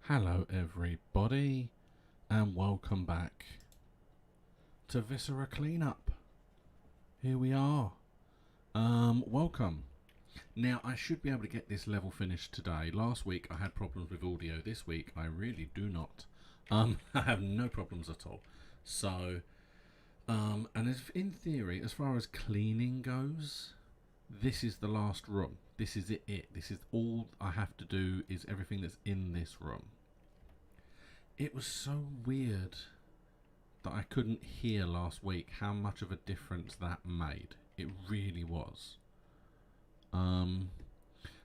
Hello everybody and welcome back to Viscera Cleanup. Here we are. Welcome. Now I should be able to get this level finished today. Last week I had problems with audio. This week I really do not. I have no problems at all. So and in theory, as far as cleaning goes, this is the last room. This is it. This is all I have to do, is everything that's in this room. It was so weird that I couldn't hear last week how much of a difference that made. It really was.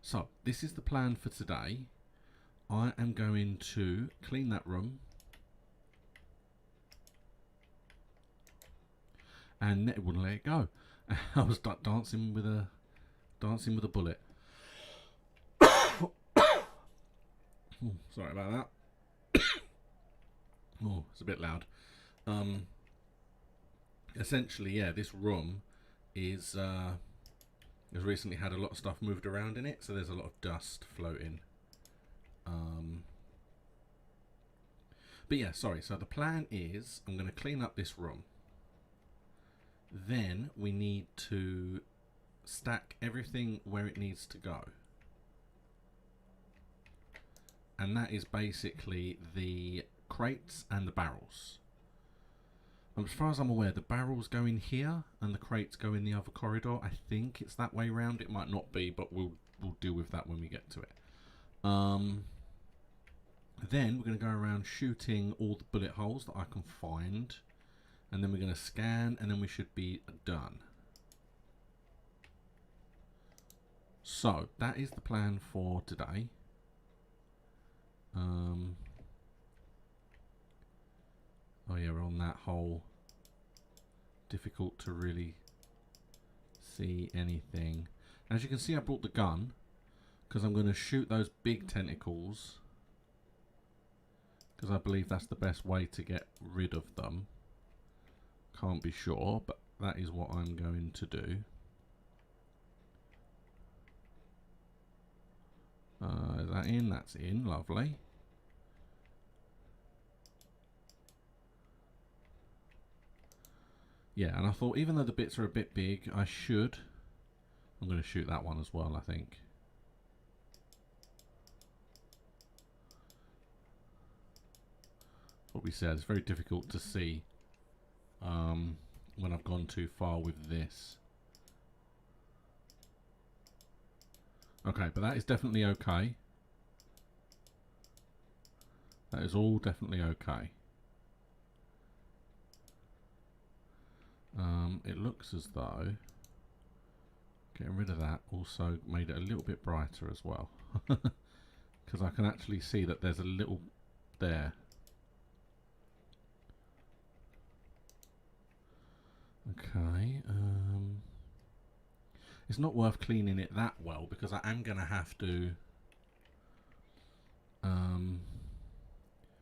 So this is the plan for today. I am going to clean that room and it wouldn't let it go. I was dancing with a bullet. Oh, sorry about that. Oh, it's a bit loud. Essentially, yeah, this room is has recently had a lot of stuff moved around in it, so there's a lot of dust floating. But yeah, sorry. So the plan is I'm going to clean up this room. Then we need to stack everything where it needs to go. And that is basically the crates and the barrels. As far as I'm aware, the barrels go in here and the crates go in the other corridor. I think it's that way round. It might not be, but we'll deal with that when we get to it. Then we're going to go around shooting all the bullet holes that I can find, and then we're going to scan, and then we should be done. So that is the plan for today. Oh yeah, we're on that whole difficult to really see anything. As you can see, I brought the gun because I'm going to shoot those big tentacles, because I believe that's the best way to get rid of them. Can't be sure, but that is what I'm going to do. Is that in? That's in. Lovely. Yeah, and I thought even though the bits are a bit big, I'm going to shoot that one as well, I think. What we said, it's very difficult to see when I've gone too far with this. Okay, but that is definitely okay. That is all definitely okay. It looks as though getting rid of that also made it a little bit brighter as well, because I can actually see that there's a little there. Okay, it's not worth cleaning it that well because I am going to have to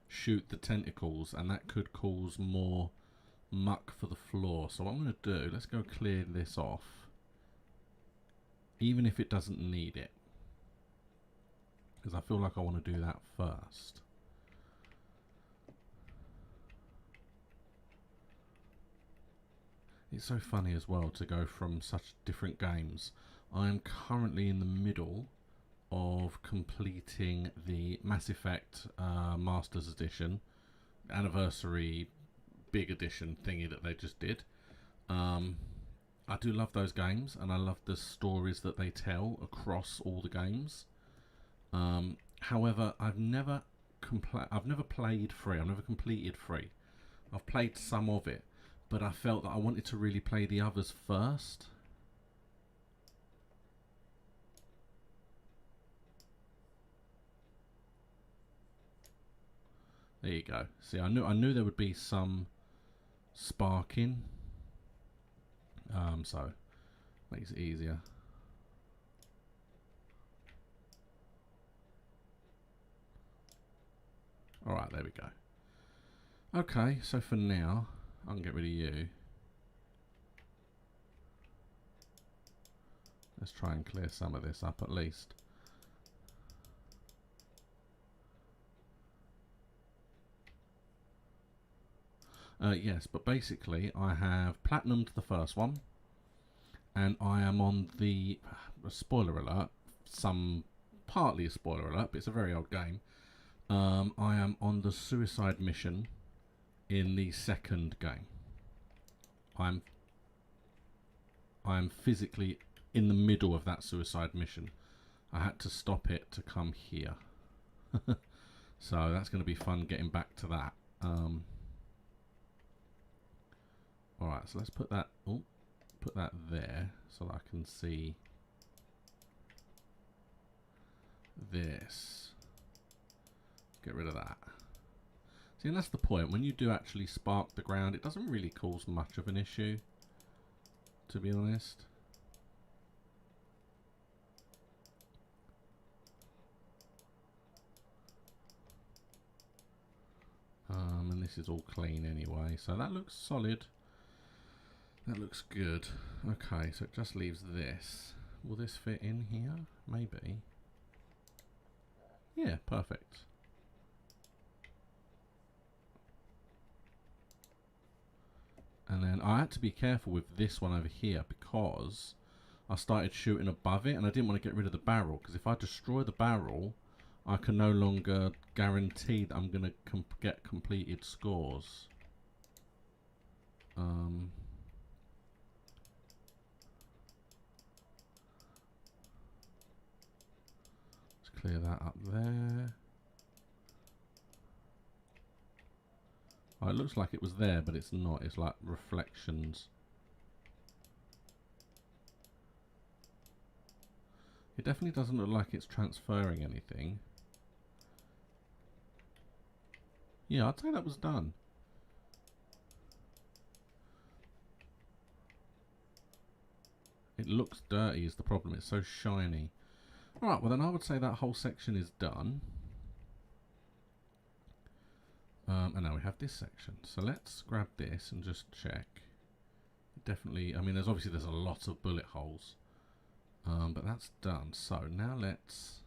shoot the tentacles, and that could cause more muck for the floor. So what I'm going to do, let's go clear this off, even if it doesn't need it, because I feel like I want to do that first. It's so funny as well to go from such different games. I am currently in the middle of completing the Mass Effect Masters Edition, anniversary big edition thingy that they just did. I do love those games, and I love the stories that they tell across all the games. However, I've never played free. I've never completed free. I've played some of it, but I felt that I wanted to really play the others first. There you go. See, I knew there would be some sparking, so makes it easier. All right, there we go. Okay, so for now, I can get rid of you. Let's try and clear some of this up at least. Yes, but basically I have platinumed the first one, and I am on the spoiler alert. Partly a spoiler alert, but it's a very old game. I am on the suicide mission in the second game. I'm physically in the middle of that suicide mission. I had to stop it to come here. So that's going to be fun getting back to that. Alright, so let's put that there so that I can see this. Get rid of that. See, and that's the point. When you do actually spark the ground, it doesn't really cause much of an issue, to be honest. And this is all clean anyway, so that looks solid. That looks good. Okay, so it just leaves this. Will this fit in here? Maybe. Yeah, perfect. And then I had to be careful with this one over here because I started shooting above it and I didn't want to get rid of the barrel, because if I destroy the barrel, I can no longer guarantee that I'm going to get completed scores. Let's clear that up there. Oh, it looks like it was there, but it's not. It's like reflections. It definitely doesn't look like it's transferring anything. Yeah, I'd say that was done. It looks dirty is the problem. It's so shiny. Alright, well then I would say that whole section is done. And now we have this section. So let's grab this and just check. Definitely, I mean, there's a lot of bullet holes. But that's done. So now let's...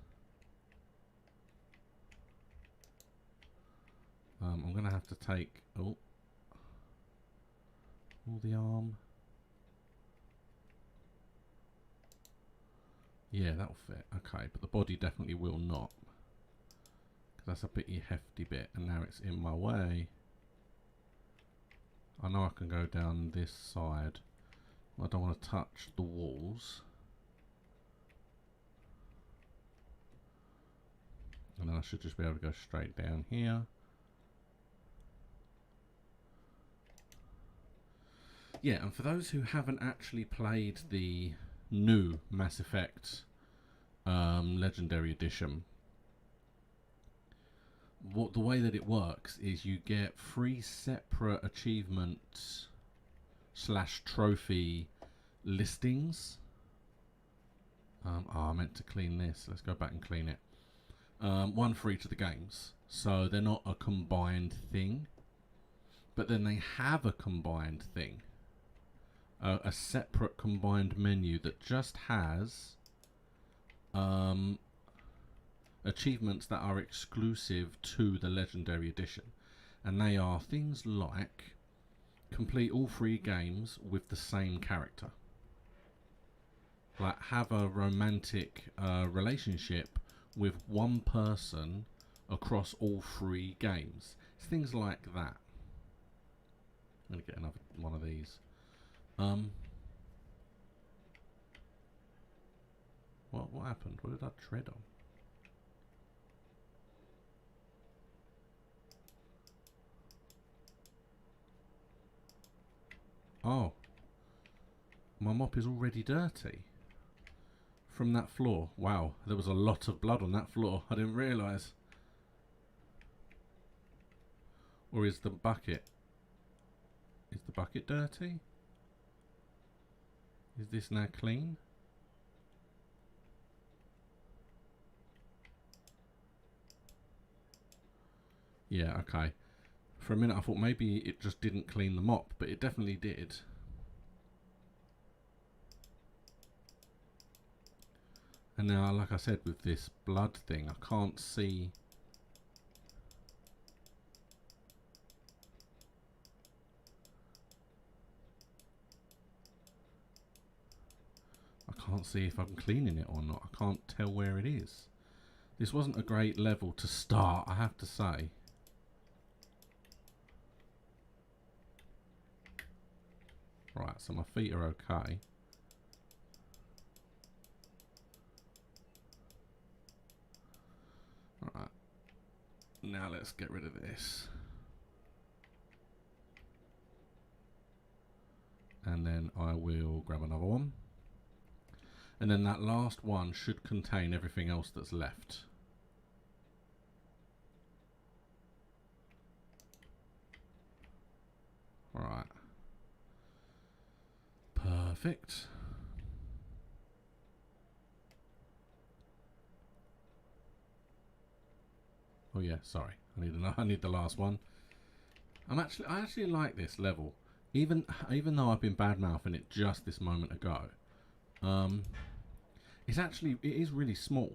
I'm going to have to take... all the arm. Yeah, that'll fit. Okay, but the body definitely will not. Because that's a bitty hefty bit, and now it's in my way. I know I can go down this side. I don't want to touch the walls. And then I should just be able to go straight down here. Yeah, and for those who haven't actually played the new Mass Effect Legendary Edition, the way that it works is you get 3 separate achievement / trophy listings. I meant to clean this. Let's go back and clean it. One for each of the games, so they're not a combined thing, but then they have a combined thing, a separate combined menu that just has achievements that are exclusive to the Legendary Edition, and they are things like complete all 3 games with the same character, like have a romantic relationship with one person across all 3 games. It's things like that. I'm going to get another one of these. What happened? What did I tread on? Oh. My mop is already dirty. From that floor. Wow, there was a lot of blood on that floor. I didn't realise. Or is the bucket... Is the bucket dirty? Is this now clean? Yeah, okay. For a minute I thought maybe it just didn't clean the mop, but it definitely did. And now, like I said, with this blood thing, I can't see. I can't see if I'm cleaning it or not. I can't tell where it is. This wasn't a great level to start, I have to say. Right, so my feet are okay. Alright, now let's get rid of this. And then I will grab another one. And then that last one should contain everything else that's left. Right. Perfect. Oh yeah, sorry. I need the last one. I actually like this level. Even though I've been bad mouthing it just this moment ago. It is really small.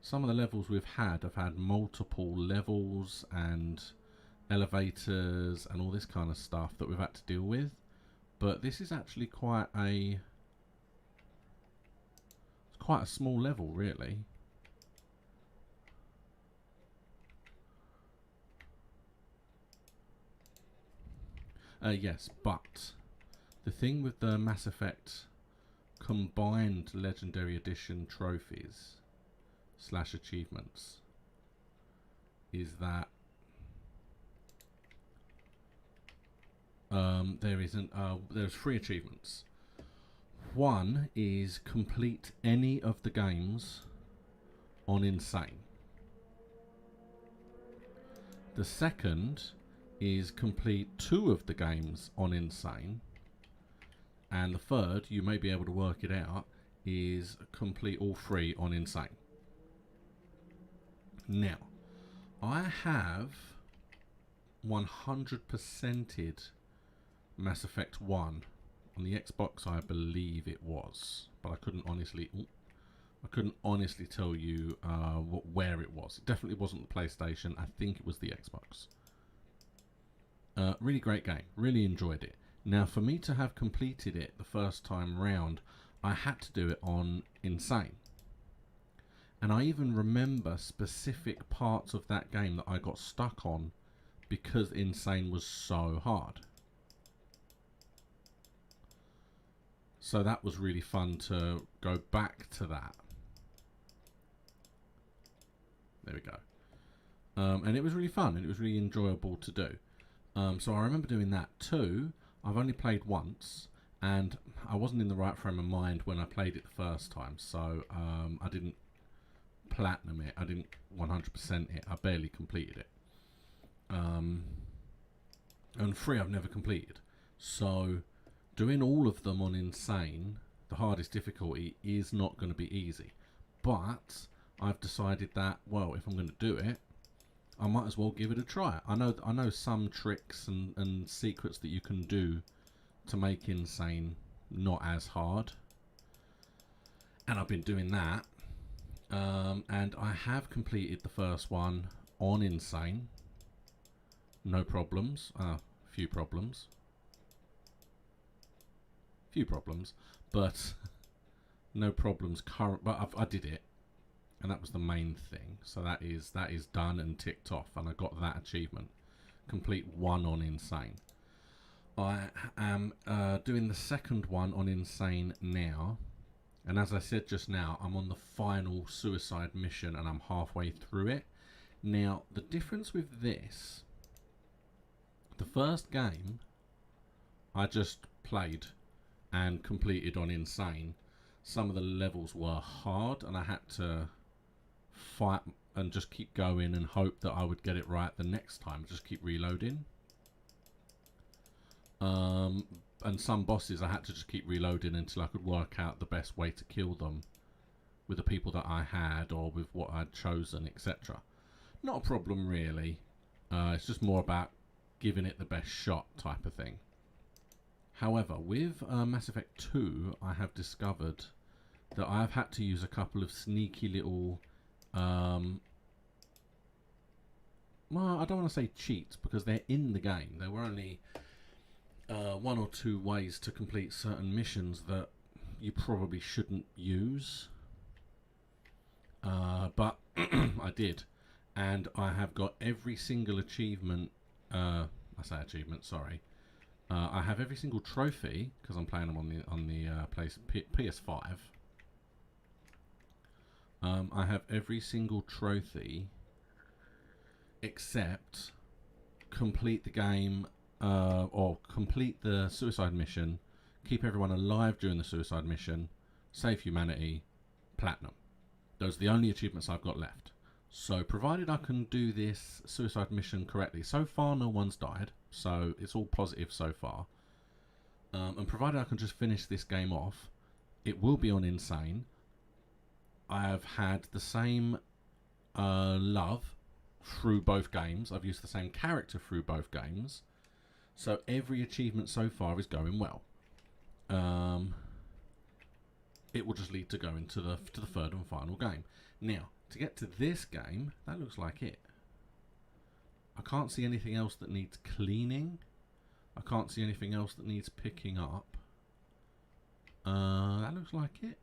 Some of the levels we've had have had multiple levels and elevators and all this kind of stuff that we've had to deal with, but this is actually quite a small level, really. Yes, but the thing with the Mass Effect combined Legendary Edition trophies / achievements is that there's 3 achievements. One is complete any of the games on Insane. The second is complete 2 of the games on Insane. And the third, you may be able to work it out, is complete all 3 on Insane. Now, I have 100%ed Mass Effect 1 on the Xbox, I believe it was, but I couldn't honestly tell you where it was. It definitely wasn't the PlayStation. I think it was the Xbox. Really great game. Really enjoyed it. Now, for me to have completed it the first time round, I had to do it on Insane. And I even remember specific parts of that game that I got stuck on because Insane was so hard. So that was really fun to go back to that. There we go. And it was really fun, and it was really enjoyable to do. So I remember doing that too. I've only played once, and I wasn't in the right frame of mind when I played it the first time, so I didn't platinum it. I didn't 100% it. I barely completed it. And 3 I've never completed. So doing all of them on Insane, the hardest difficulty, is not going to be easy. But I've decided that, well, if I'm going to do it, I might as well give it a try. I know some tricks and secrets that you can do to make Insane not as hard, and I've been doing that. And I have completed the first one on Insane. No problems. Few problems, but no problems current. But I did it. And that was the main thing. So that is done and ticked off, and I got that achievement. Complete 1 on Insane. I am doing the second one on Insane now, and as I said just now, I'm on the final suicide mission and I'm halfway through it. Now, the difference with this, the first game I just played and completed on Insane. Some of the levels were hard, and I had to fight and just keep going and hope that I would get it right the next time. Just keep reloading. And some bosses I had to just keep reloading until I could work out the best way to kill them with the people that I had or with what I'd chosen, etc. Not a problem really. It's just more about giving it the best shot type of thing. However, with Mass Effect 2, I have discovered that I've had to use a couple of sneaky little, well, I don't want to say cheats because they're in the game. There were only one or two ways to complete certain missions that you probably shouldn't use. But I did. And I have got every single achievement, I say achievement, sorry. I have every single trophy, because I'm playing them on the PS5. I have every single trophy except complete the game, or complete the suicide mission, keep everyone alive during the suicide mission, save humanity, platinum. Those are the only achievements I've got left. So provided I can do this suicide mission correctly, so far no one's died, so it's all positive so far. And provided I can just finish this game off, it will be on Insane. I have had the same love through both games. I've used the same character through both games. So every achievement so far is going well. It will just lead to going to the third and final game. Now, to get to this game, that looks like it. I can't see anything else that needs cleaning. I can't see anything else that needs picking up. That looks like it.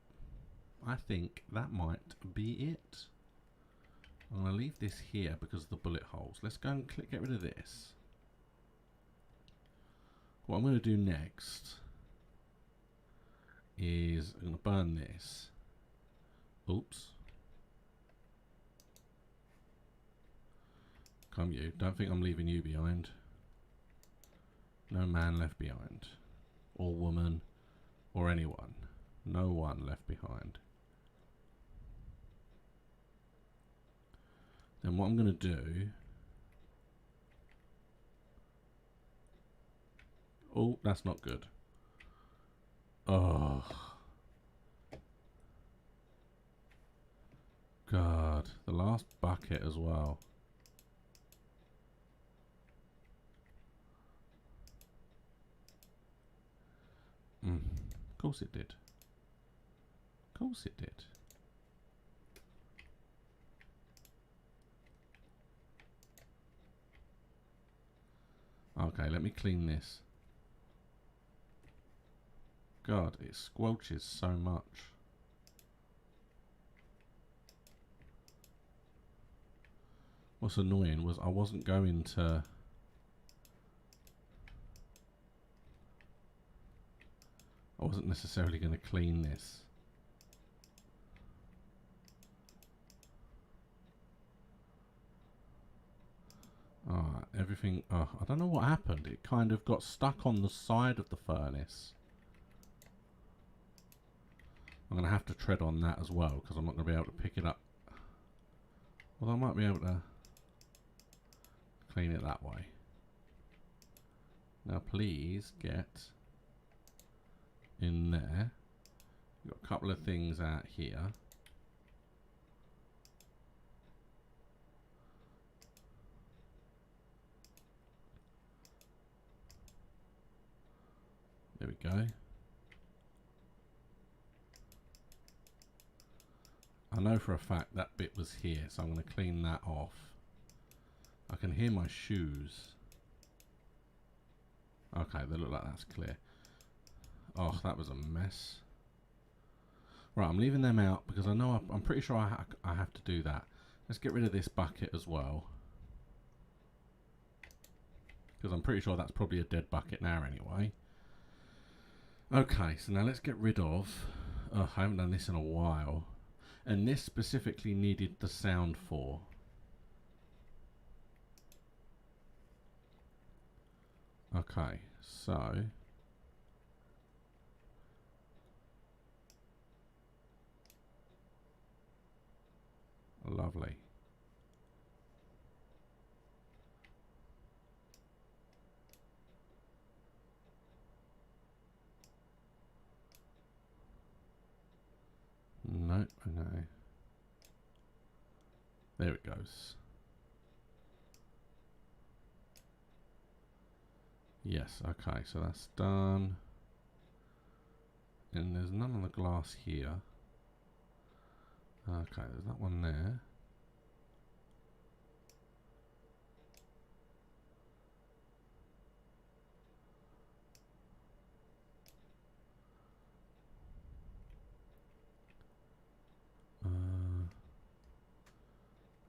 I think that might be it. I'm going to leave this here because of the bullet holes. Let's go and get rid of this. What I'm going to do next is I'm going to burn this. Oops. Come you. Don't think I'm leaving you behind. No man left behind. Or woman. Or anyone. No one left behind. Then what I'm going to do... Oh, that's not good. Oh. God. The last bucket as well. Of course it did. Of course it did. Okay, let me clean this. God, it squelches so much. What's annoying was I wasn't going to... I wasn't necessarily going to clean this. Everything... I don't know what happened. It kind of got stuck on the side of the furnace. I'm going to have to tread on that as well because I'm not going to be able to pick it up. Although I might be able to clean it that way. Now please get in there. We've got a couple of things out here. There we go. I know for a fact that bit was here, so I'm going to clean that off. I can hear my shoes. Okay, they look like that's clear. Oh, that was a mess. Right, I'm leaving them out because I know I'm pretty sure I have to do that. Let's get rid of this bucket as well. Because I'm pretty sure that's probably a dead bucket now anyway. Okay, so now let's get rid of... Oh, I haven't done this in a while. And this specifically needed the sound for. Okay, so... Lovely. No, no. There it goes. Yes, okay, so that's done. And there's none on the glass here. Okay, there's that one there.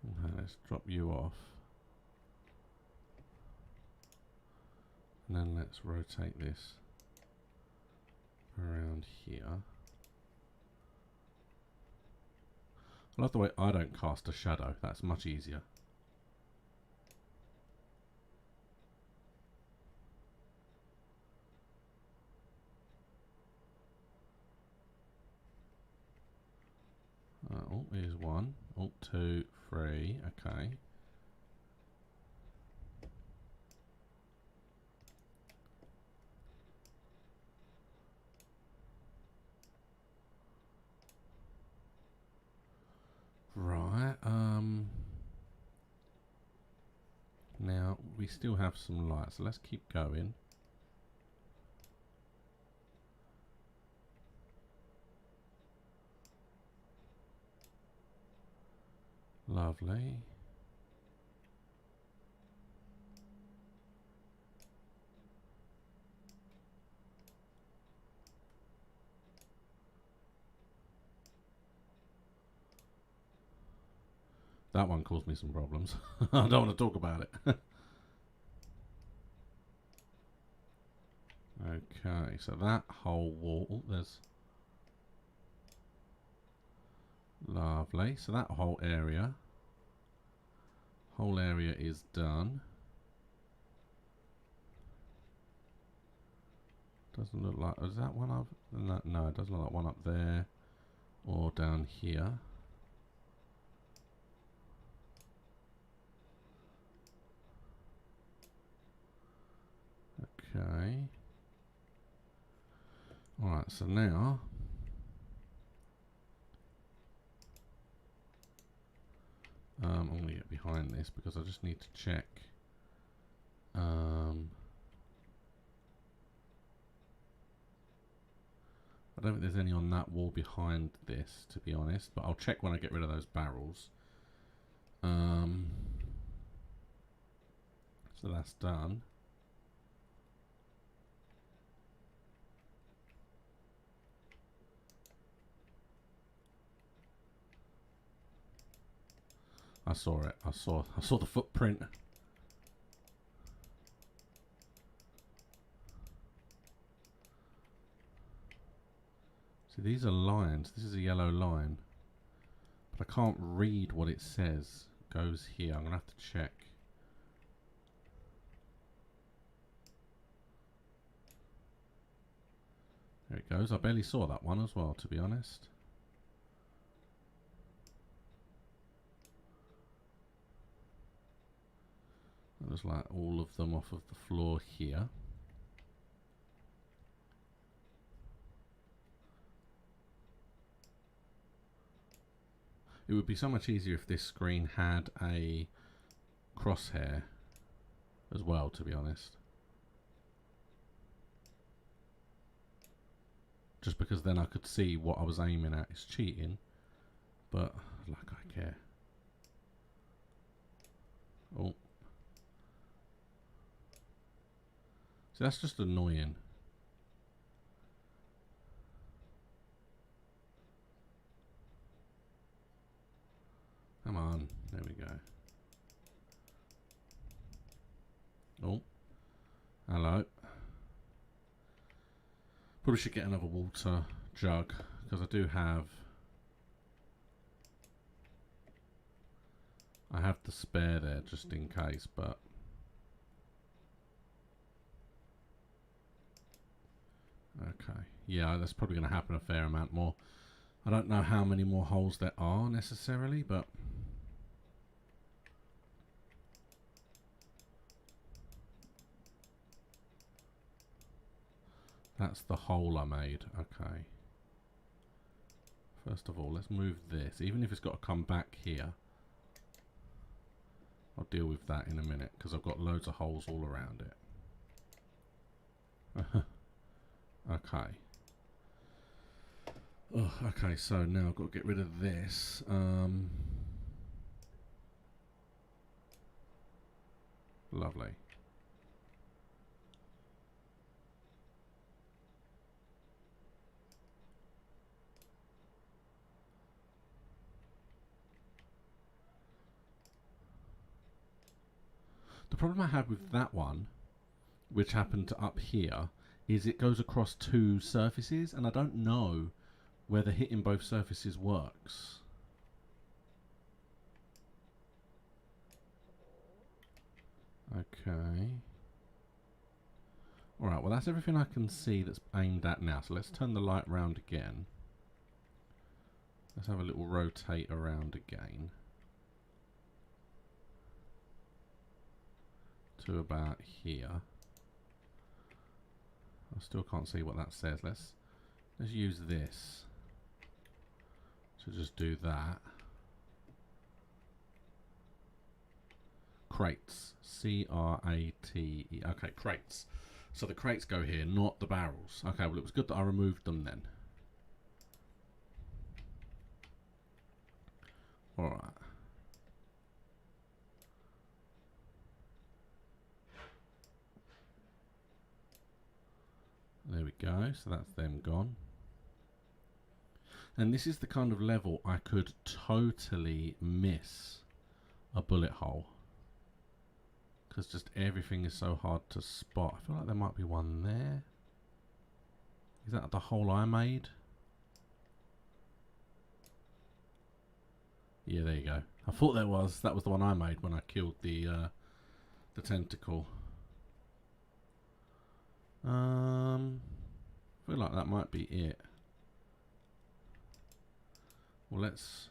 Okay, let's drop you off. And then let's rotate this around here. I love the way I don't cast a shadow. That's much easier. Oh, here's one. Oh, 2, 3. Okay. Right. Now we still have some light, so let's keep going. Lovely. That one caused me some problems. I don't want to talk about it. Okay, so that whole wall, there's... Lovely. So that whole area is done. Doesn't look like... Is that one up? No, it doesn't look like one up there. Or down here. Okay. Alright, so now... I'm going to get behind this because I just need to check. I don't think there's any on that wall behind this, to be honest, but I'll check when I get rid of those barrels. So that's done. I saw it. I saw the footprint. See, these are lines. This is a yellow line. But I can't read what it says. It goes here. I'm going to have to check. There it goes. I barely saw that one as well, to be honest. There's like all of them off of the floor here. It would be so much easier if this screen had a crosshair as well, to be honest. Just because then I could see what I was aiming at. It's cheating, but like I care. Oh. So that's just annoying. Come on, there we go. Oh, hello. Probably should get another water jug because I do have. I have the spare there just in case, but. Okay, yeah, that's probably going to happen a fair amount more. I don't know how many more holes there are necessarily, but that's the hole I made. Okay. First of all, let's move this. Even if it's got to come back here, I'll deal with that in a minute because I've got loads of holes all around it. Okay. Oh, okay, so now I've got to get rid of this. Lovely. The problem I had with that one, which happened to up here, is it goes across two surfaces, and I don't know whether hitting both surfaces works. Okay. Alright, well that's everything I can see that's aimed at now. So let's turn the light round again. Let's have a little rotate around again. To about here. I still can't see what that says. Let's use this to just do that. Crates. C-R-A-T-E. Okay, crates. So the crates go here, not the barrels. Okay, well it was good that I removed them then. Alright. There we go, so that's them gone. And this is the kind of level I could totally miss a bullet hole. Because just everything is so hard to spot. I feel like there might be one there. Is that the hole I made? Yeah, there you go. I thought there was. That was the one I made when I killed the tentacle. I feel like that might be it. Well, let's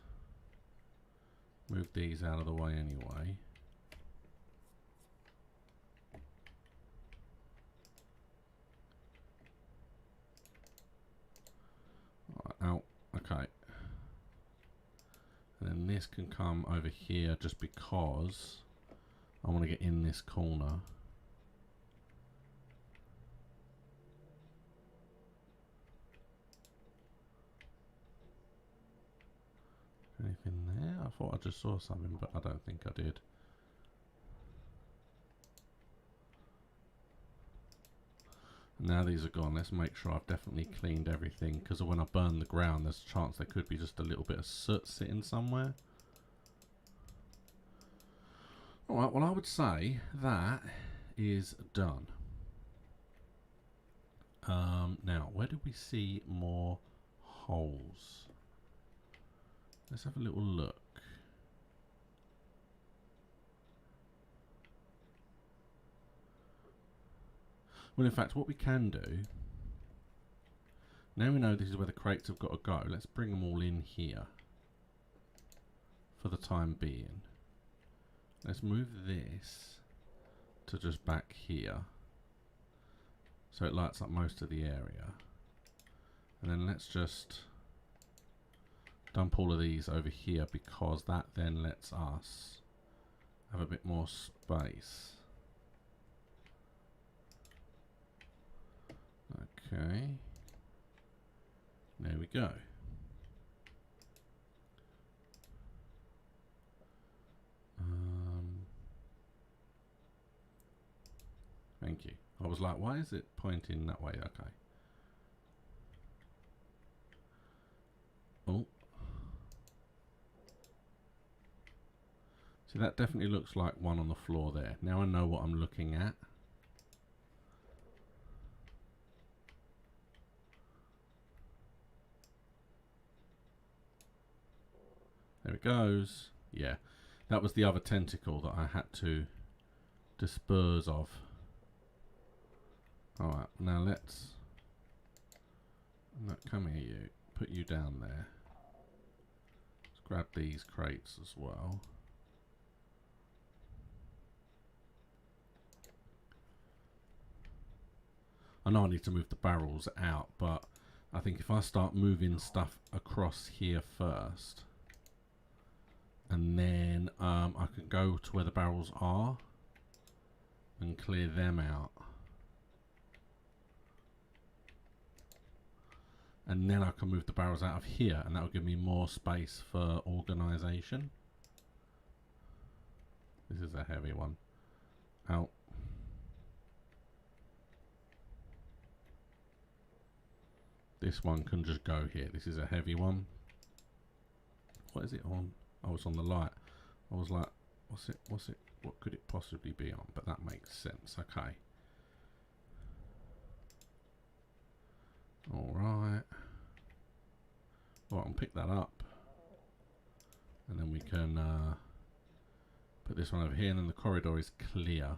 move these out of the way anyway. Out. Okay. And then this can come over here just because I want to get in this corner. Anything there? I thought I just saw something, but I don't think I did. Now these are gone. Let's make sure I've definitely cleaned everything, because when I burn the ground, there's a chance there could be just a little bit of soot sitting somewhere. Alright, well I would say that is done. Now, where do we see more holes? Let's have a little look. Well, in fact, what we can do, now we know this is where the crates have got to go, let's bring them all in here for the time being. Let's move this to just back here so it lights up most of the area. And then let's just dump all of these over here, because that then lets us have a bit more space. Okay, there we go. Thank you. I was like, why is it pointing that way? Okay. Oh. See, that definitely looks like one on the floor there. Now I know what I'm looking at. There it goes. Yeah, that was the other tentacle that I had to dispose of. Alright, now let's... No, come here, you. Put you down there. Let's grab these crates as well. I know I need to move the barrels out, but I think if I start moving stuff across here first, and then I can go to where the barrels are and clear them out. and then I can move the barrels out of here, and that will give me more space for organisation. This is a heavy one. Out. This one can just go here. This is a heavy one. What is it on? Oh, it's on the light. I was like, what's it? What could it possibly be on? But that makes sense. Okay. All right. Well, I'll pick that up, and then we can put this one over here, and then the corridor is clear.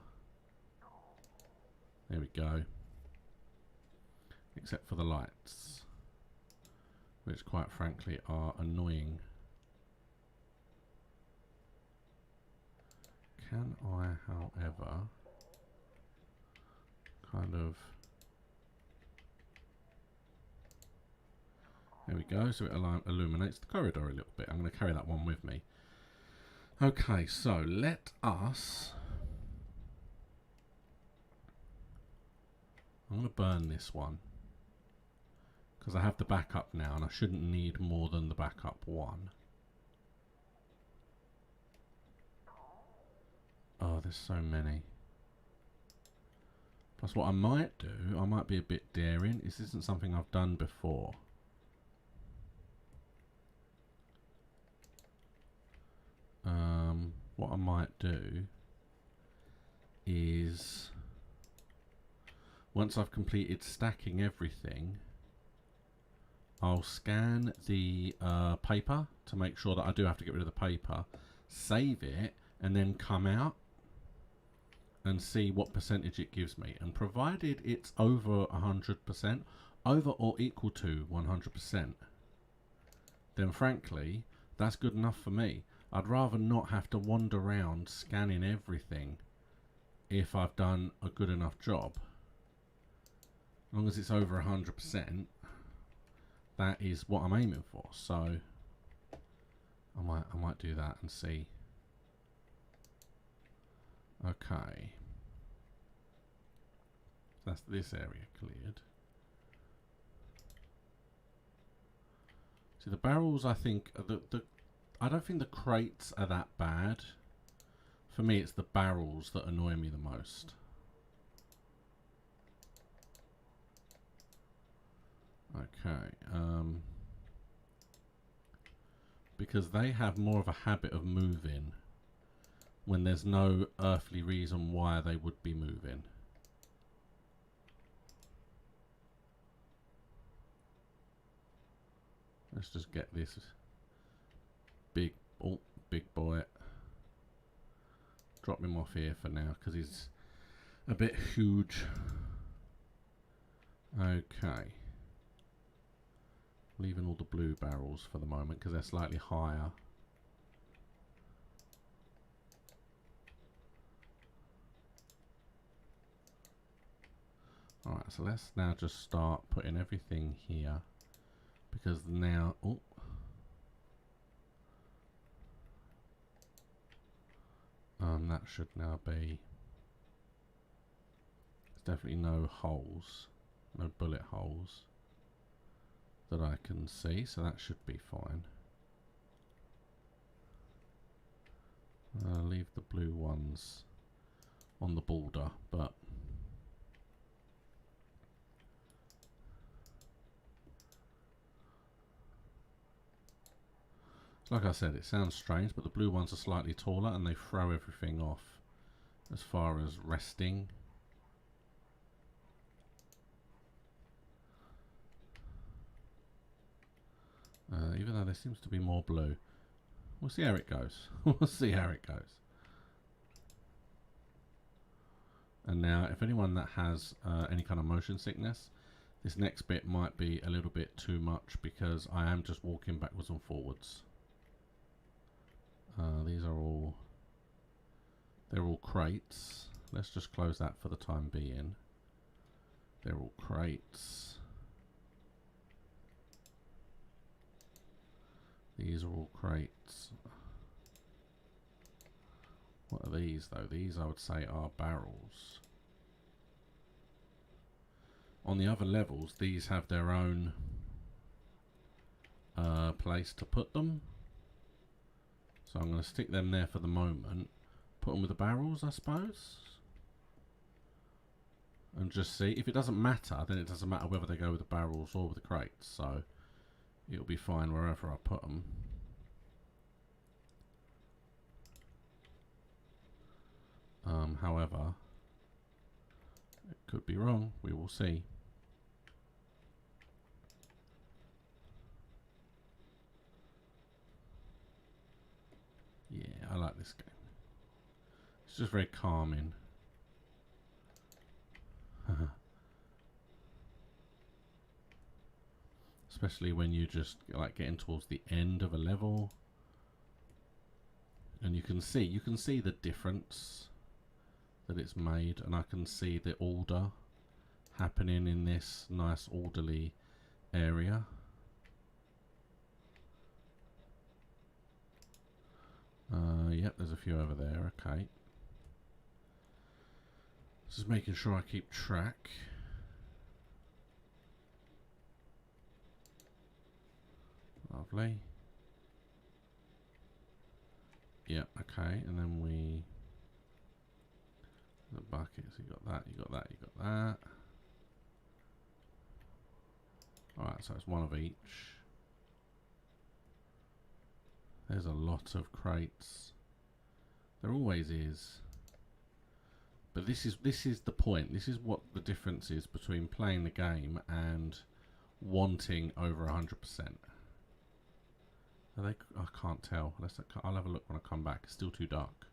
There we go. Except for the lights, which quite frankly are annoying. Can I, however, kind of... There we go, so it illuminates the corridor a little bit. I'm going to carry that one with me. Okay, so let us... I'm going to burn this one, because I have the backup now, and I shouldn't need more than the backup one. Oh, there's so many. Plus what I might do, I might be a bit daring. This isn't something I've done before. What I might do is, once I've completed stacking everything, I'll scan the paper to make sure that I do have to get rid of the paper, save it, and then come out and see what percentage it gives me. And provided it's over 100%, over or equal to 100%, then frankly, that's good enough for me. I'd rather not have to wander around scanning everything if I've done a good enough job. As long as it's over 100%, that is what I'm aiming for. So I might do that and see. Okay, that's this area cleared. See, the barrels, I think I don't think the crates are that bad. For me, it's the barrels that annoy me the most. Okay, because they have more of a habit of moving when there's no earthly reason why they would be moving. Let's just get this big boy. Drop him off here for now because he's a bit huge. Okay. Leaving all the blue barrels for the moment because they're slightly higher. Alright, so let's now just start putting everything here, because now, that should now be, there's definitely no holes, no bullet holes that I can see, so that should be fine. Leave the blue ones on the border, but like I said, it sounds strange, but the blue ones are slightly taller and they throw everything off as far as resting. Even though there seems to be more blue. We'll see how it goes. We'll see how it goes. And now, if anyone that has any kind of motion sickness, this next bit might be a little bit too much because I am just walking backwards and forwards. These are all, they're all crates. Let's just close that for the time being. They're all crates. These are all crates. What are these though? These I would say are barrels. On the other levels, these have their own place to put them. So I'm going to stick them there for the moment. Put them with the barrels, I suppose. And just see. If it doesn't matter, then it doesn't matter whether they go with the barrels or with the crates. So it'll be fine wherever I put them. However, it could be wrong. We will see. Yeah, I like this game. It's just very calming. Especially when you just like getting towards the end of a level, and you can see the difference that it's made, and I can see the order happening in this nice orderly area. Yep, there's a few over there. Okay, just making sure I keep track. Lovely. Yep, okay, and then the buckets, you got that, you got that, you got that. Alright, so it's one of each. There's a lot of crates. There always is. But this is the point. This is what the difference is between playing the game and wanting over 100%. Are they? I can't tell. I'll have a look when I come back. It's still too dark.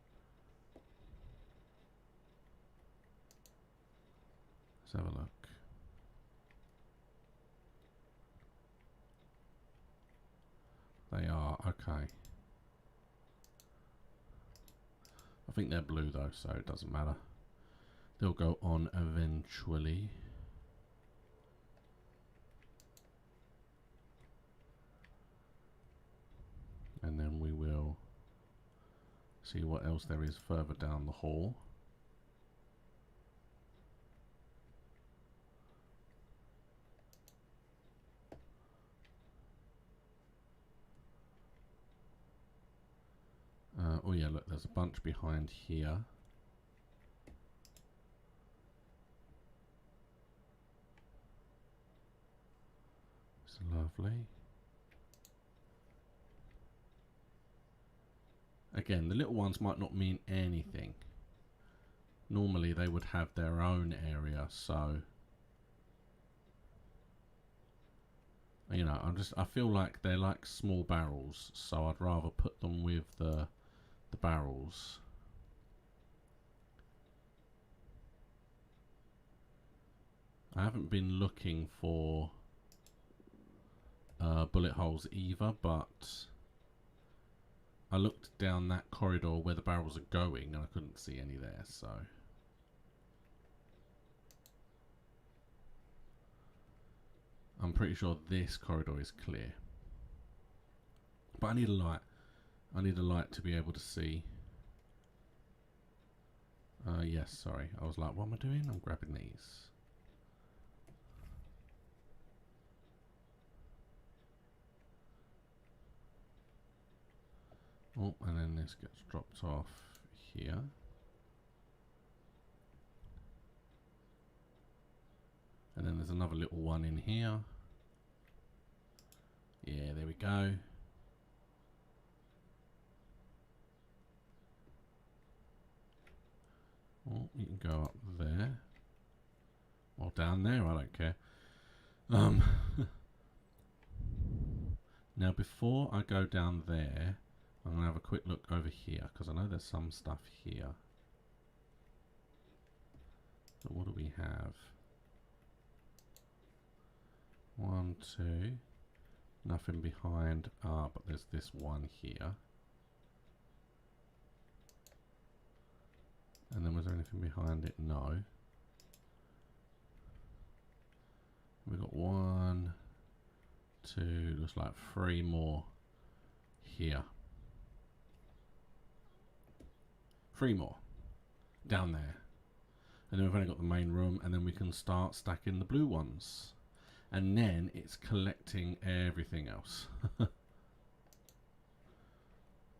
Let's have a look. They are, okay. I think they're blue though, so it doesn't matter. They'll go on eventually. And then we will see what else there is further down the hall. Oh yeah, look, there's a bunch behind here. It's lovely. Again, the little ones might not mean anything. Normally they would have their own area, so you know, I feel like they're like small barrels, so I'd rather put them with the barrels. I haven't been looking for bullet holes either, but I looked down that corridor where the barrels are going and I couldn't see any there, so I'm pretty sure this corridor is clear. But I need a light. I need a light to be able to see. Yes, sorry. I was like, what am I doing? I'm grabbing these. Oh, and then this gets dropped off here. And then there's another little one in here. Yeah, there we go. Oh, you can go up there. Or down there, I don't care. Now before I go down there, I'm going to have a quick look over here, because I know there's some stuff here. So what do we have? 1, 2. Nothing behind. Ah, but there's this one here. And then was there anything behind it? No. We've got 1, 2, looks like 3 more here. 3 more down there. And then we've only got the main room, and then we can start stacking the blue ones. and then it's collecting everything else.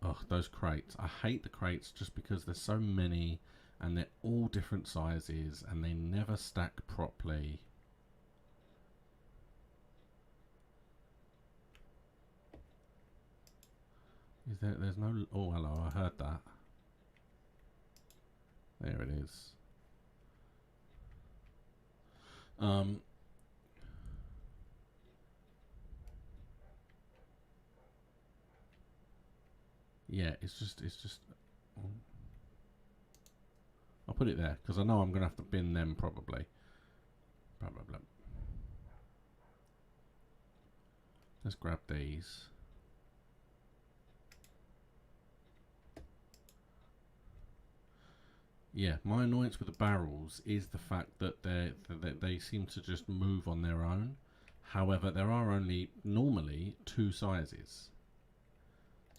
Oh, those crates. I hate the crates just because there's so many and they're all different sizes and they never stack properly. There's no... Oh, hello, I heard that. There it is. Yeah, it's just... I'll put it there, because I know I'm going to have to bin them probably. Blah, blah, blah. Let's grab these. Yeah, my annoyance with the barrels is the fact that they seem to just move on their own. However, there are only normally 2 sizes.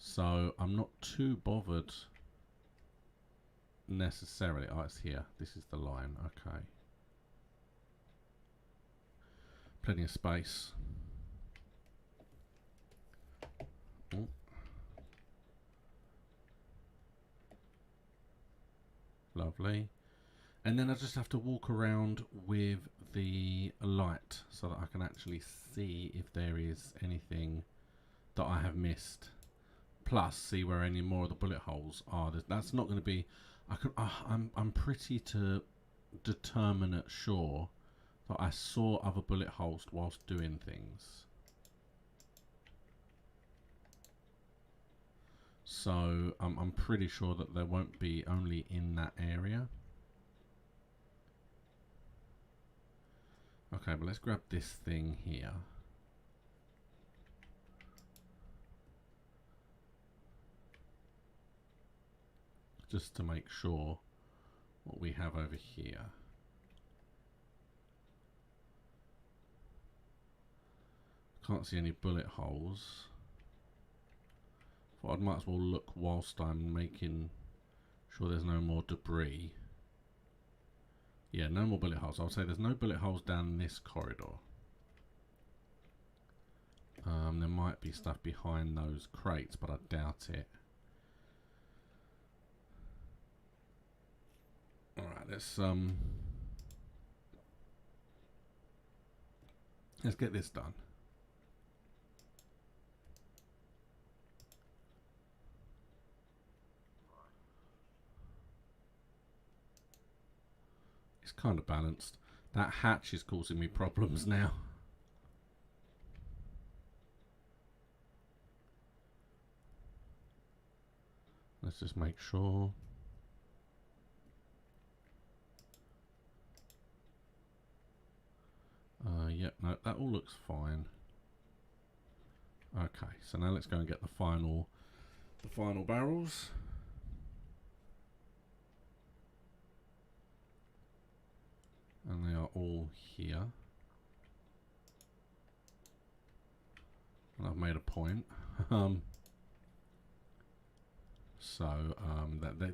So I'm not too bothered necessarily. Oh, it's here. This is the line. Okay. Plenty of space. Oh. Lovely. And then I just have to walk around with the light so that I can actually see if there is anything that I have missed. Plus, see where any more of the bullet holes are. That's not going to be... I'm pretty determinate sure that I saw other bullet holes whilst doing things. So I'm pretty sure that there won't be only in that area. Okay, but let's grab this thing here. Just to make sure what we have over here. Can't see any bullet holes. Thought I might as well look whilst I'm making sure there's no more debris. Yeah, no more bullet holes. I would say there's no bullet holes down this corridor. There might be stuff behind those crates, but I doubt it. Alright, let's get this done. It's kind of balanced. That hatch is causing me problems now. Let's just make sure. Yep, no, that all looks fine. Okay, so now let's go and get the final barrels. And they are all here. And I've made a point.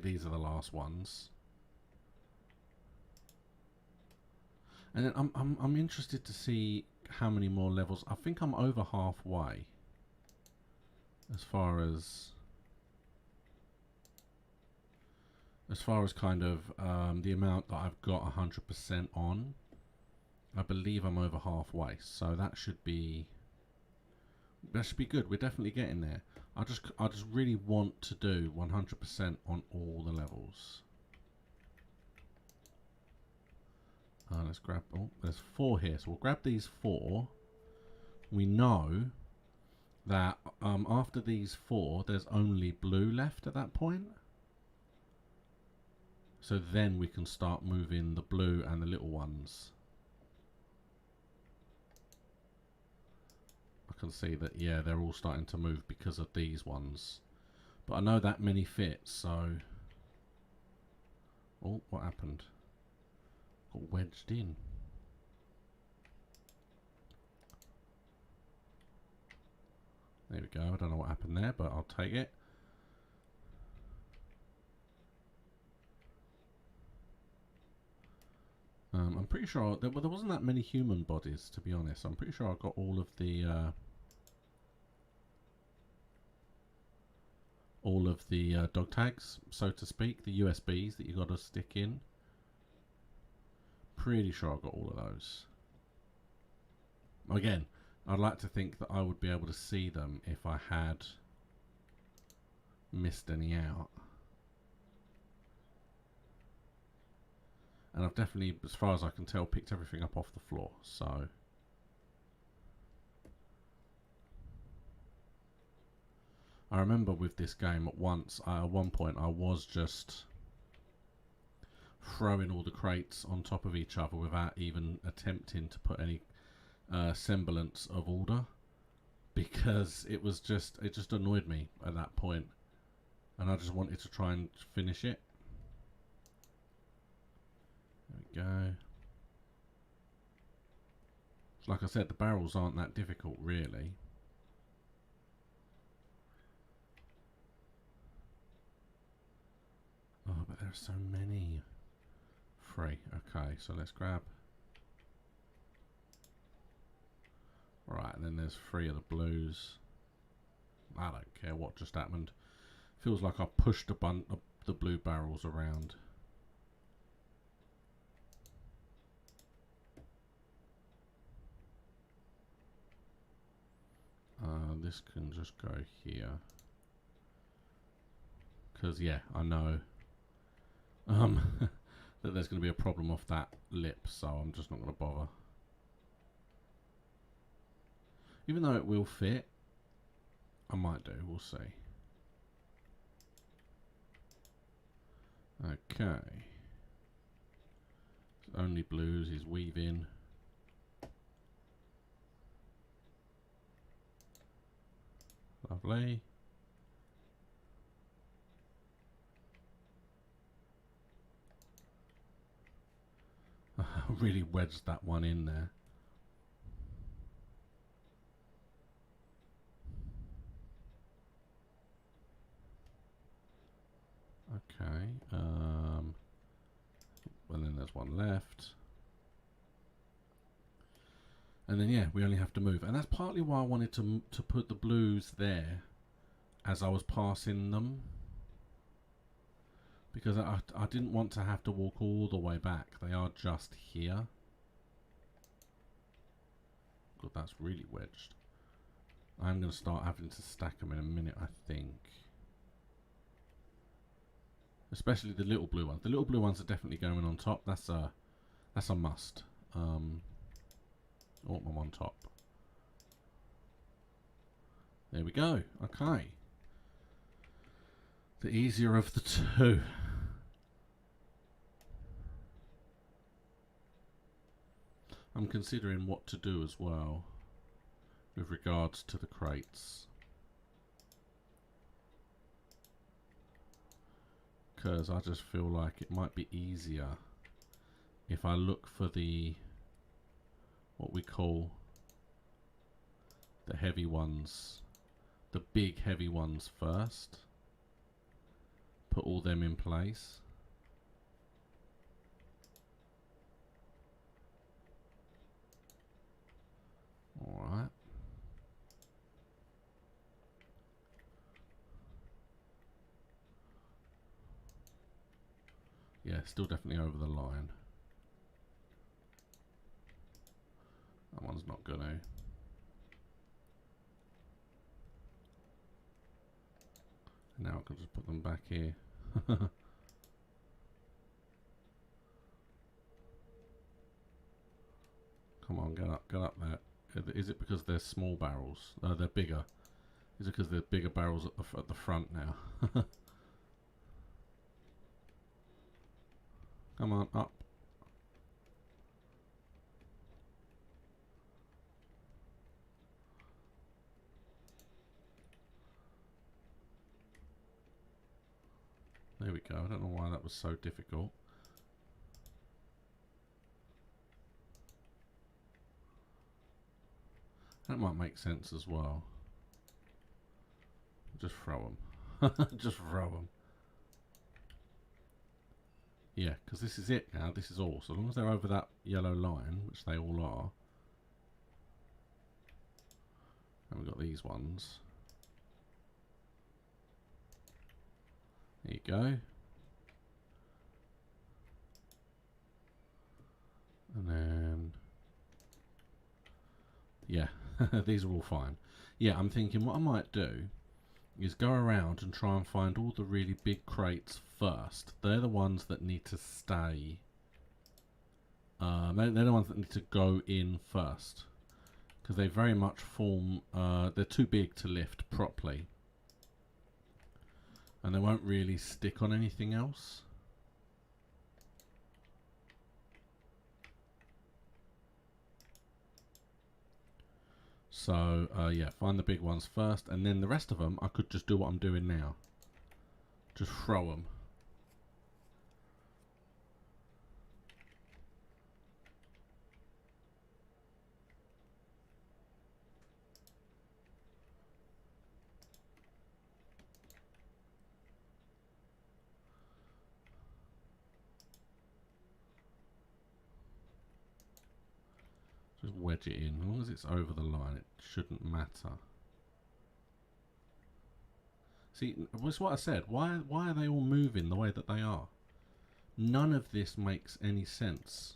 These are the last ones. And then I'm interested to see how many more levels. I think I'm over halfway as far as kind of the amount that I've got 100% on. I believe I'm over halfway, so that should be good. We're definitely getting there. I just really want to do 100% on all the levels. Let's grab... Oh, there's 4 here, so we'll grab these 4. We know that after these 4, there's only blue left at that point. So then we can start moving the blue and the little ones. I can see that, yeah, they're all starting to move because of these ones. But I know that many fit, so... Oh, what happened? Got wedged in. There we go. I don't know what happened there, but I'll take it. I'm pretty sure there wasn't that many human bodies, to be honest. I'm pretty sure I got all of the dog tags, so to speak, the USBs that you got to stick in. Pretty sure I got all of those. Again, I'd like to think that I would be able to see them if I had missed any out. And I've definitely, as far as I can tell, picked everything up off the floor, so... I remember with this game at one point I was just throwing all the crates on top of each other without even attempting to put any semblance of order, because it just annoyed me at that point, and I just wanted to try and finish it. There we go. Like I said, the barrels aren't that difficult, really. Oh, but there are so many. 3. Okay, so let's grab. Right, and then there's 3 of the blues. I don't care what just happened. Feels like I pushed a bunch of the blue barrels around. This can just go here. Because, yeah, I know that there's going to be a problem off that lip, so I'm just not going to bother. Even though it will fit, I might do, we'll see. Okay. Only blues is weaving. Lovely. I really wedged that one in there. Okay. Well, then there's one left. And then, yeah, we only have to move. And that's partly why I wanted to put the blues there as I was passing them. Because I didn't want to have to walk all the way back. They are just here. God, that's really wedged. I'm going to start having to stack them in a minute, I think. Especially the little blue ones. The little blue ones are definitely going on top. That's a must. I want them on top. There we go. Okay. The easier of the two. I'm considering what to do as well with regards to the crates. Because I just feel like it might be easier if I look for the what we call the heavy ones, the big heavy ones first. Put all them in place. Alright. Yeah, still definitely over the line. That one's not good, eh? Now I can just put them back here. Come on, get up there. Is it because they're small barrels? They're bigger. Is it because they're bigger barrels at the front now? Come on, up. There we go. I don't know why that was so difficult. That might make sense as well. Just throw them. Just throw them. Yeah, because this is it now. This is all. So as long as they're over that yellow line, which they all are. And we've got these ones. There you go. And then, yeah, these are all fine. Yeah, I'm thinking what I might do is go around and try and find all the really big crates first. They're the ones that need to stay. They're the ones that need to go in first. Because they very much form, they're too big to lift properly. And they won't really stick on anything else. So, yeah, find the big ones first, and then the rest of them, I could just do what I'm doing now. Just throw them. Just wedge it in. As long as it's over the line, it shouldn't matter. See, that's what I said. Why are they all moving the way that they are? None of this makes any sense.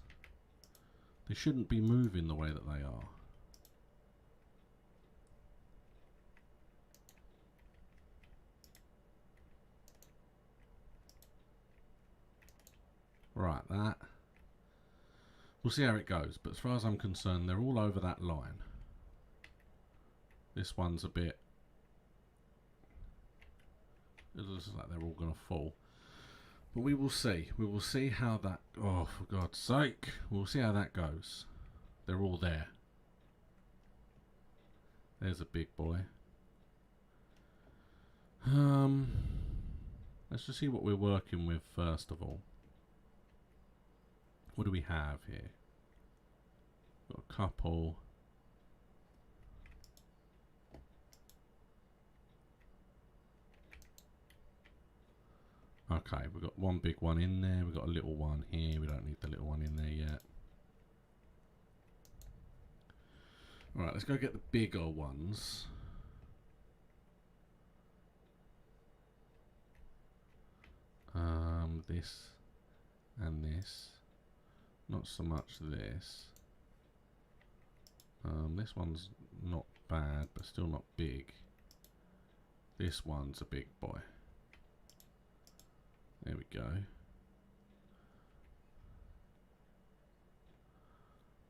They shouldn't be moving the way that they are. Right, that. We'll see how it goes, but as far as I'm concerned, they're all over that line. This one's a bit... It looks like they're all going to fall. But we will see. We will see how that... Oh, for God's sake. We'll see how that goes. They're all there. There's a big boy. Let's just see what we're working with first of all. What do we have here? Got a couple. Okay, we've got one big one in there. We've got a little one here. We don't need the little one in there yet. Alright, let's go get the bigger ones. This and this. Not so much this. This one's not bad, but still not big. This one's a big boy. There we go. And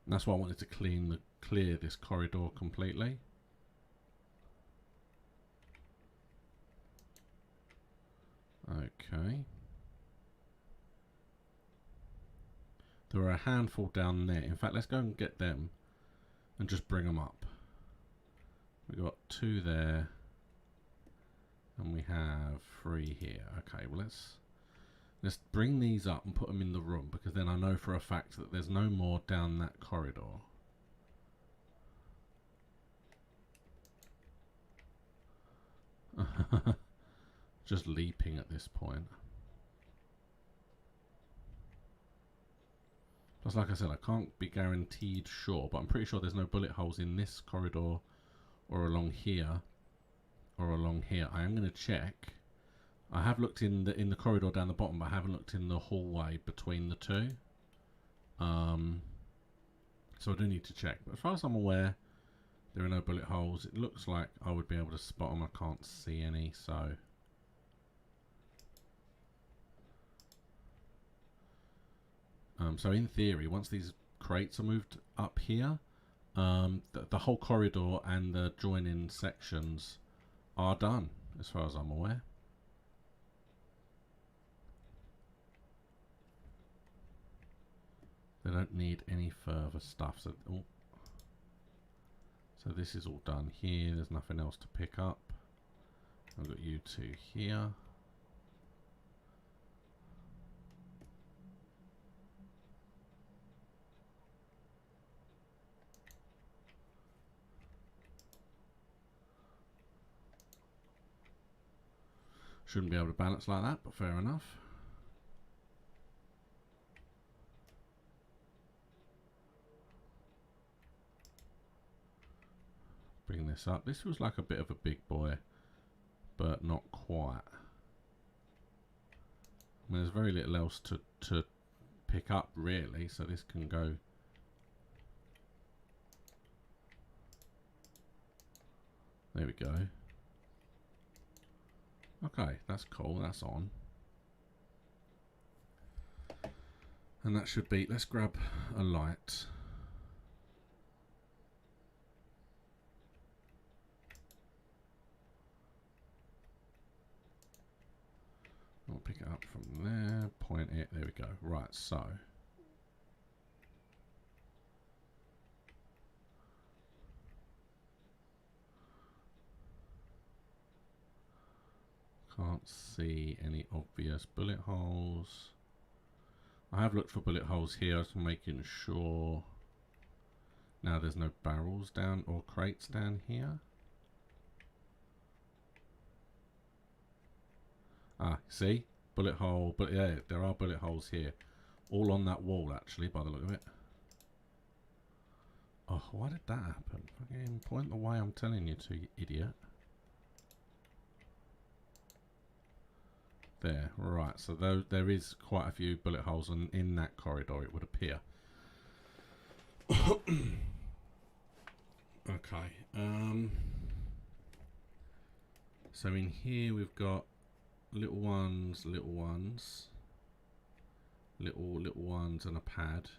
that's why I wanted to clear this corridor completely. Okay. There are a handful down there. In fact, let's go and get them and just bring them up. We've got 2 there. And we have 3 here. Okay, well let's bring these up and put them in the room, because then I know for a fact that there's no more down that corridor. Just leaping at this point. Plus, like I said, I can't be guaranteed sure, but I'm pretty sure there's no bullet holes in this corridor or along here or along here. I am going to check. I have looked in the corridor down the bottom, but I haven't looked in the hallway between the two. So I do need to check. But as far as I'm aware, there are no bullet holes. It looks like I would be able to spot them. I can't see any, so... so in theory, once these crates are moved up here, the whole corridor and the joining sections are done, as far as I'm aware. They don't need any further stuff. So, so this is all done here. There's nothing else to pick up. I've got you 2 here. Shouldn't be able to balance like that, but fair enough. this up. This was like a bit of a big boy, but not quite. I mean, there's very little else to pick up really, so this can go. There we go. Okay, that's cool, that's on. And that should be, let's grab a light. I'll pick it up from there, point it, there we go. Right, so. Can't see any obvious bullet holes. I have looked for bullet holes here, so making sure. Now there's no barrels down or crates down here. Ah, see? Bullet hole, but yeah, there are bullet holes here. All on that wall, actually, by the look of it. Oh, why did that happen? Fucking point the way I'm telling you to, you idiot. There, right, so though there is quite a few bullet holes in that corridor, it would appear. Okay, so in here we've got little ones, little ones, little ones, and a pad.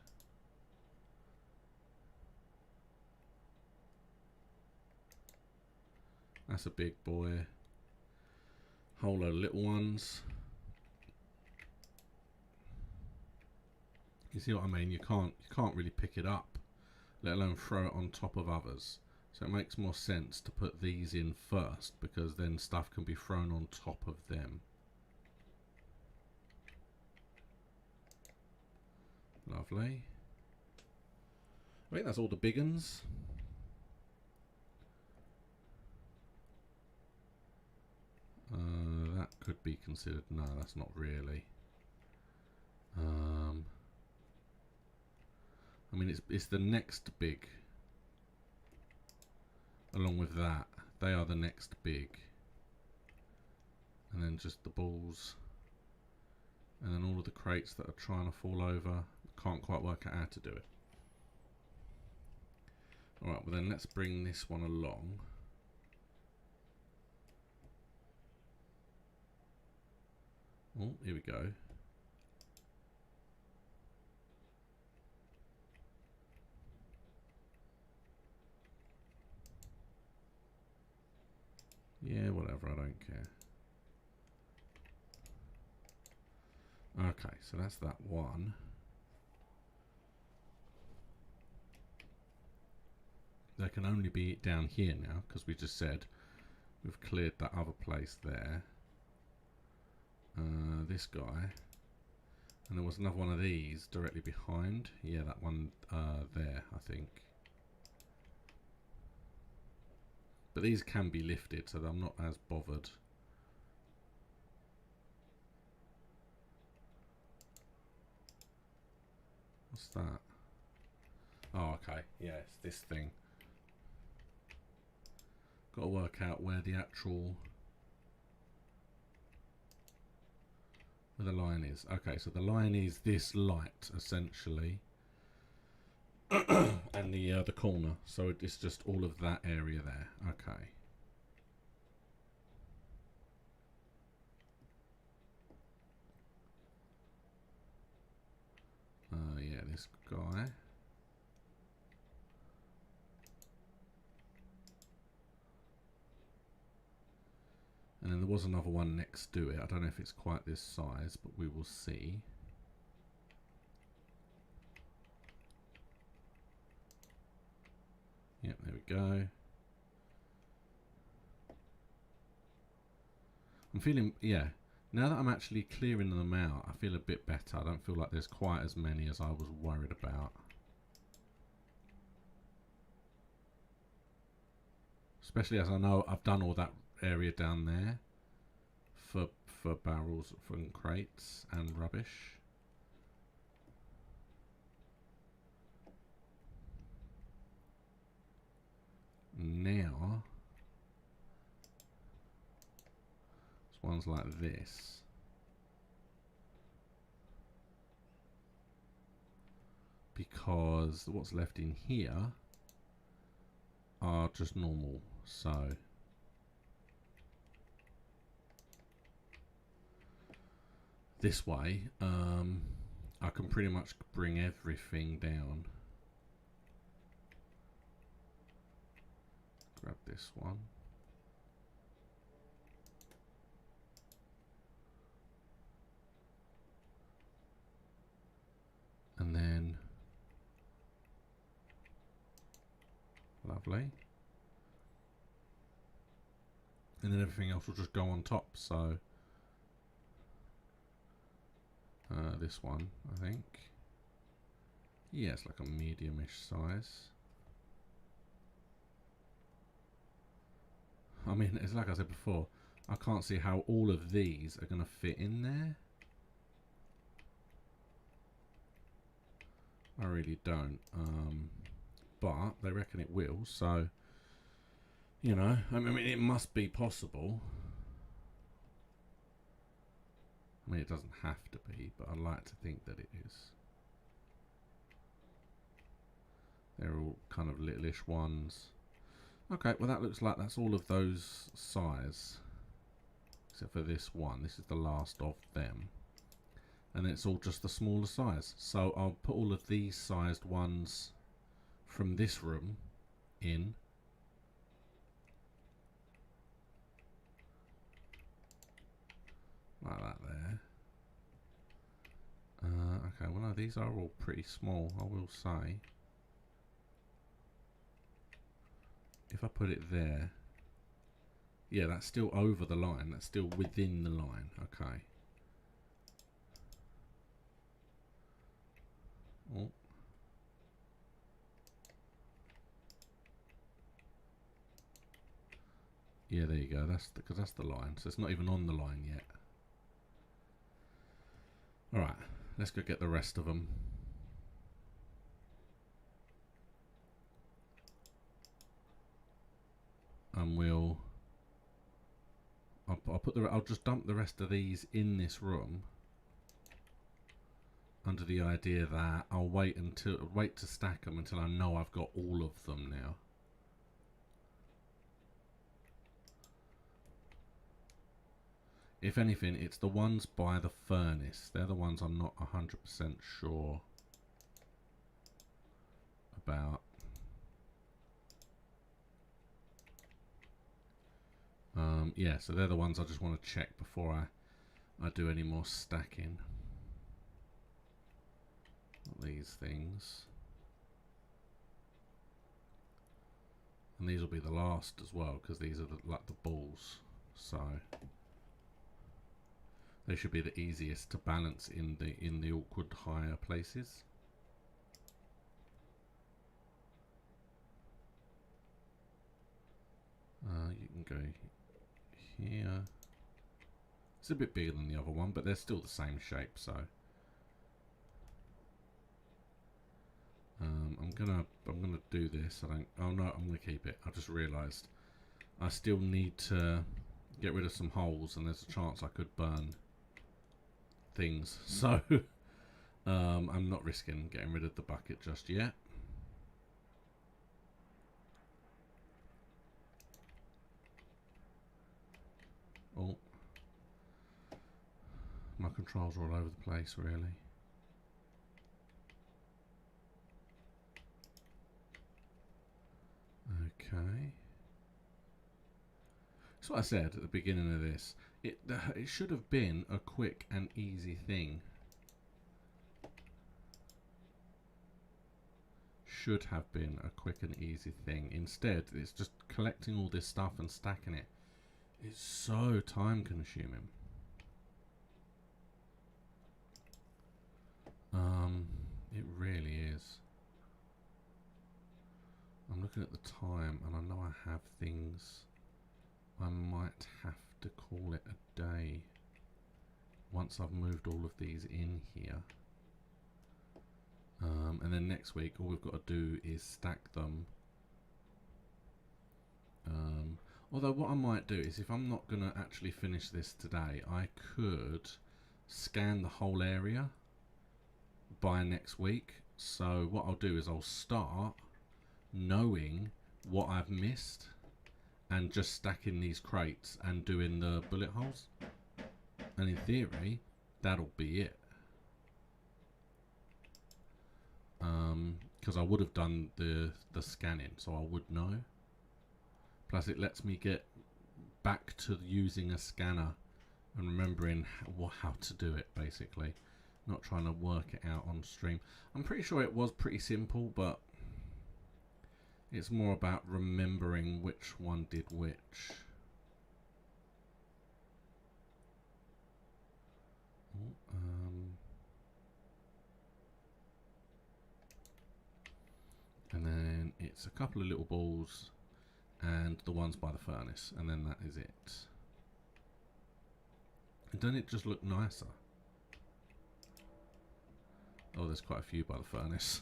That's a big boy. Whole load of little ones. You see what I mean? You can't really pick it up, let alone throw it on top of others. So it makes more sense to put these in first, because then stuff can be thrown on top of them. Lovely. I think that's all the big uns. That could be considered. No, that's not really. I mean, it's the next big. Along with that, they are the next big. And then just the balls. And then all of the crates that are trying to fall over. Can't quite work out how to do it. Alright, well then let's bring this one along. Oh, here we go. Yeah, whatever, I don't care. Okay, so that's that one. There can only be down here now, because we just said we've cleared that other place there. This guy. And there was another one of these directly behind. Yeah, that one there, I think. But these can be lifted, so I'm not as bothered. What's that? Oh, okay. Yeah, it's this thing. Got to work out where the actual... where the line is. Okay, so the line is this light, essentially. And the corner. So it's just all of that area there. Okay. Yeah, this guy. And then there was another one next to it. I don't know if it's quite this size, but we will see. Yep, there we go. I'm feeling, yeah, now that I'm actually clearing them out, I feel a bit better. I don't feel like there's quite as many as I was worried about. Especially as I know I've done all that area down there for barrels from crates and rubbish. Now ones like this. Because what's left in here are just normal, so this way I can pretty much bring everything down. Grab this one. And then, lovely. And then everything else will just go on top, so this one, I think. Yeah, it's like a medium-ish size. I mean, it's like I said before, I can't see how all of these are going to fit in there. I really don't. But they reckon it will, so, you know, I mean, it must be possible. I mean, it doesn't have to be, but I like to think that it is. They're all kind of littleish ones. Okay, well that looks like that's all of those size. Except for this one. This is the last of them. And it's all just the smaller size. So I'll put all of these sized ones from this room in. Like that there. Okay, well no, these are all pretty small, I will say. If I put it there, yeah, that's still over the line. That's still within the line. Okay. Oh. Yeah, there you go. That's because that's the line. So it's not even on the line yet. All right, let's go get the rest of them. And I'll just dump the rest of these in this room, under the idea that I'll wait to stack them until I know I've got all of them now. If anything, it's the ones by the furnace. They're the ones I'm not 100% sure about. Yeah, so they're the ones I just want to check before I do any more stacking. These things. And these will be the last as well, because these are like the balls. So they should be the easiest to balance in the awkward higher places. You can go here. It's a bit bigger than the other one, but they're still the same shape, so I'm gonna do this. Oh no, I'm gonna keep it. I just realised I still need to get rid of some holes, and there's a chance I could burn things, so I'm not risking getting rid of the bucket just yet. Oh, my controls are all over the place, really. Okay. That's what I said at the beginning of this. It should have been a quick and easy thing. Should have been a quick and easy thing. Instead, it's just collecting all this stuff and stacking it. It's so time consuming. It really is. I'm looking at the time and I know I have things I might have to call it a day once I've moved all of these in here. And then next week all we've got to do is stack them. Although what I might do is, if I'm not going to actually finish this today, I could scan the whole area by next week. So what I'll do is I'll start knowing what I've missed and just stacking these crates and doing the bullet holes. And in theory, that'll be it. Because I would have done the scanning, so I would know. Plus it lets me get back to using a scanner and remembering how to do it, basically. Not trying to work it out on stream. I'm pretty sure it was pretty simple, but it's more about remembering which one did which. And then it's a couple of little balls and the ones by the furnace, and then that is it. And doesn't it just look nicer? Oh, there's quite a few by the furnace.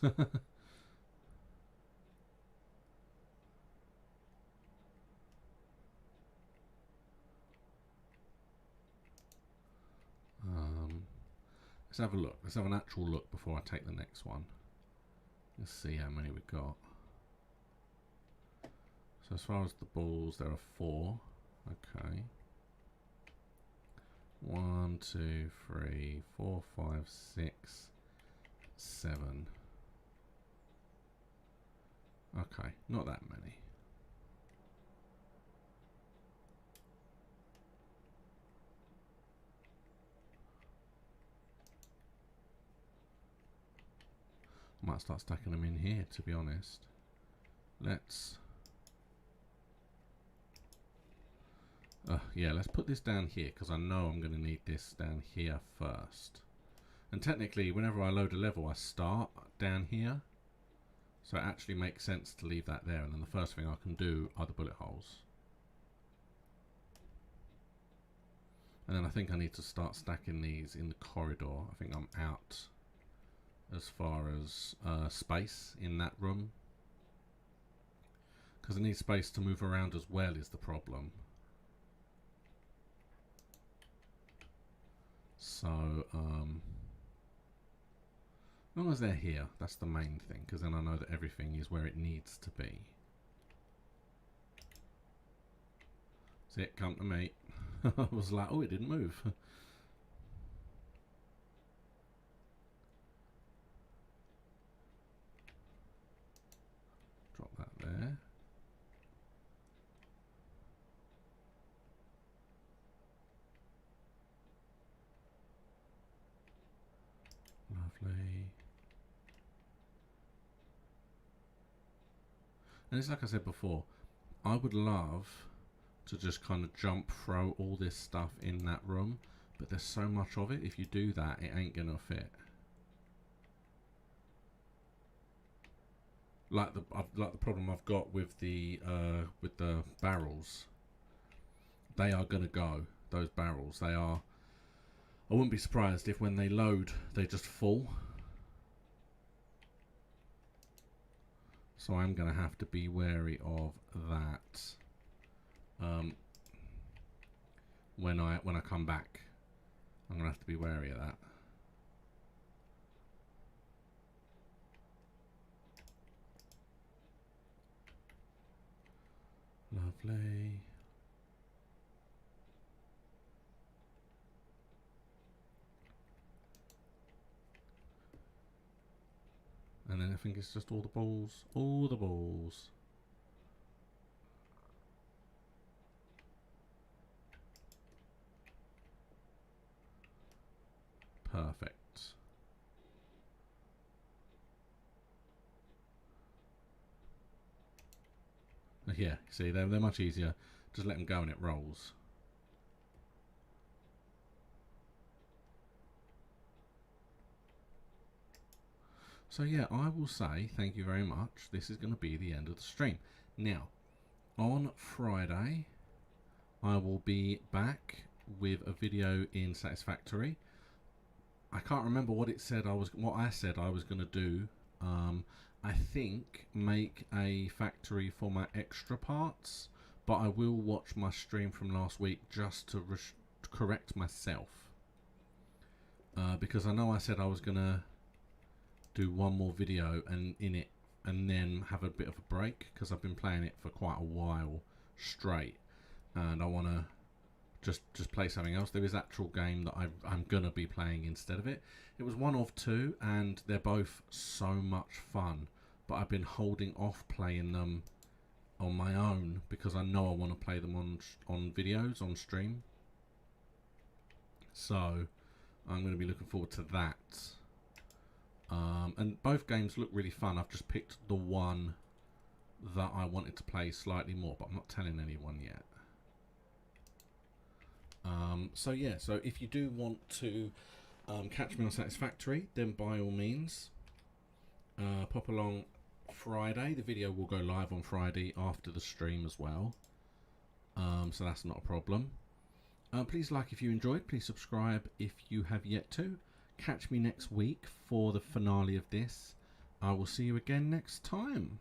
Let's have a look. Let's have an actual look before I take the next one. Let's see how many we've got. So as far as the balls, there are 4. Okay. 1, 2, 3, 4, 5, 6, 7. Okay, not that many. I might start stacking them in here, to be honest. Let's... yeah, let's put this down here, because I know I'm going to need this down here first. And technically, whenever I load a level, I start down here. So it actually makes sense to leave that there, and then the first thing I can do are the bullet holes. And then I think I need to start stacking these in the corridor. I think I'm out as far as space in that room. Because I need space to move around as well is the problem. So, as long as they're here, that's the main thing, because then I know that everything is where it needs to be. See it, come to me. I was like, oh, it didn't move. Drop that there. Lovely. And it's like I said before, I would love to just kind of throw all this stuff in that room, but there's so much of it. If you do that, it ain't gonna fit. Like the problem I've got with the barrels. They are gonna go. Those barrels, they are. I wouldn't be surprised if when they load, they just fall. So I'm gonna have to be wary of that. When I come back, I'm gonna have to be wary of that. Lovely. And then I think it's just all the balls. All the balls. Perfect. Yeah, see, they're much easier. Just let them go and it rolls. So yeah, I will say thank you very much. This is going to be the end of the stream. Now, on Friday, I will be back with a video in Satisfactory. I can't remember what it said. What I said I was going to do. I think make a factory for my extra parts, but I will watch my stream from last week just to correct myself, because I know I said I was gonna do one more video and then have a bit of a break, because I've been playing it for quite a while straight, and I want to just play something else. There is actual game that I'm gonna be playing instead of it. It was one of two, and they're both so much fun, but I've been holding off playing them on my own because I know I want to play them on videos on stream. So I'm going to be looking forward to that. And both games look really fun. I've just picked the one that I wanted to play slightly more, but I'm not telling anyone yet. So yeah, so if you do want to catch me on Satisfactory, then by all means pop along Friday. The video will go live on Friday after the stream as well, so that's not a problem. Please like if you enjoyed, please subscribe if you have yet to. Catch me next week for the finale of this. I will see you again next time.